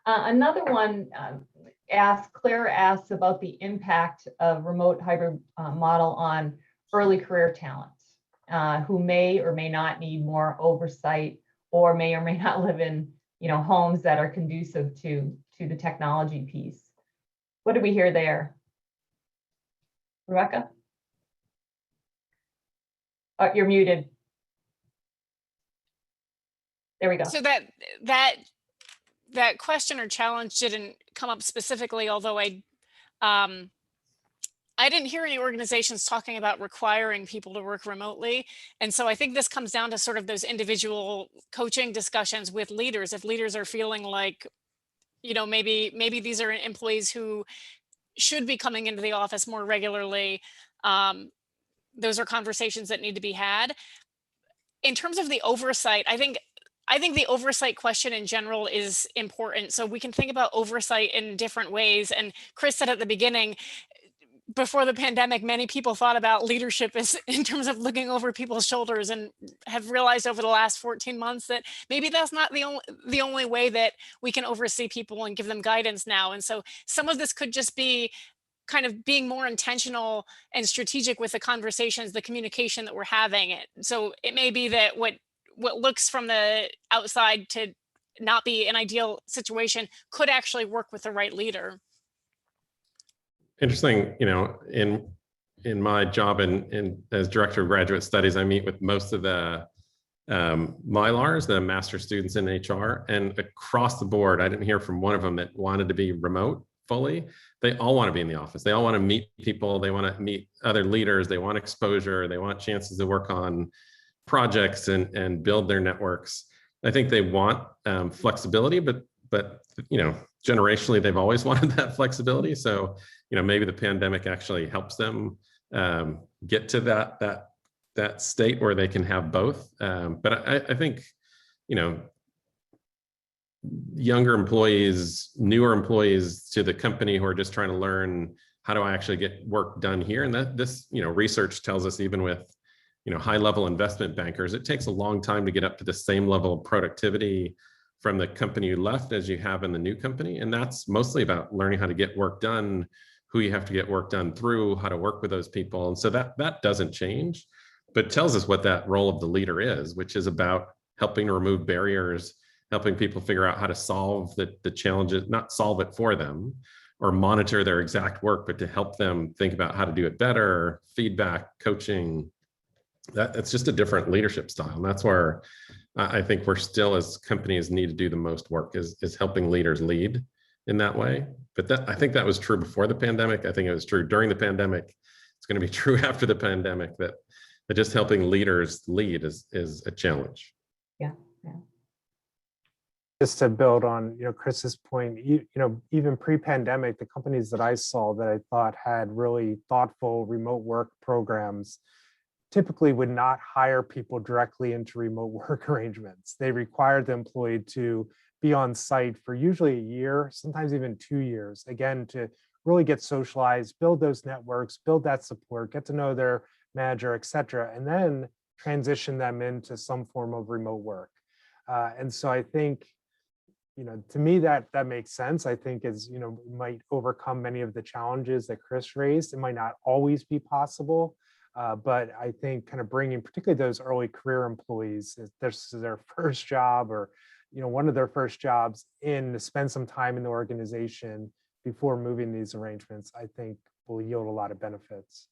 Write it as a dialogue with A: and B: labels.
A: Another one Claire asks about the impact of remote hybrid model on early career talent who may or may not need more oversight or may not live in homes that are conducive to the technology piece. What do we hear there? Rebecca? Oh, you're muted. There we go.
B: So that question or challenge didn't come up specifically, although I didn't hear any organizations talking about requiring people to work remotely. And so I think this comes down to sort of those individual coaching discussions with leaders. If leaders are feeling like, maybe these are employees who should be coming into the office more regularly, those are conversations that need to be had. In terms of the oversight, I think the oversight question in general is important. So we can think about oversight in different ways. And Chris said at the beginning, before the pandemic, many people thought about leadership as in terms of looking over people's shoulders, and have realized over the last 14 months that maybe that's not the only way that we can oversee people and give them guidance now. And so some of this could just be kind of being more intentional and strategic with the conversations, the communication that we're having. So it may be that what looks from the outside to not be an ideal situation could actually work with the right leader.
C: Interesting, in my job as director of graduate studies, I meet with most of the MILRs, the master students in HR, and across the board, I didn't hear from one of them that wanted to be remote fully. They all want to be in the office. They all want to meet people. They want to meet other leaders. They want exposure. They want chances to work on projects and build their networks. I think they want flexibility, but generationally, they've always wanted that flexibility. So, maybe the pandemic actually helps them get to that state where they can have both. But I think, younger employees, newer employees to the company who are just trying to learn, how do I actually get work done here? And this research tells us, even with high-level investment bankers, it takes a long time to get up to the same level of productivity from the company you left as you have in the new company. And that's mostly about learning how to get work done, who you have to get work done through, how to work with those people. And so that doesn't change, but tells us what that role of the leader is, which is about helping to remove barriers, helping people figure out how to solve the challenges, not solve it for them or monitor their exact work, but to help them think about how to do it better, feedback, coaching. That's just a different leadership style. And that's where I think we're still, as companies, need to do the most work is helping leaders lead in that way. But I think that was true before the pandemic. I think it was true during the pandemic. It's going to be true after the pandemic, that just helping leaders lead is a challenge.
A: Yeah.
D: Just to build on Chris's point, even pre-pandemic, the companies that I saw that I thought had really thoughtful remote work programs typically would not hire people directly into remote work arrangements. They required the employee to be on site for usually a year, sometimes even 2 years, again, to really get socialized, build those networks, build that support, get to know their manager, et cetera, and then transition them into some form of remote work. And so I think, to me, that makes sense. I think might overcome many of the challenges that Chris raised. It might not always be possible, but I think kind of bringing particularly those early career employees, if this is their first job or one of their first jobs, in to spend some time in the organization before moving these arrangements, I think will yield a lot of benefits.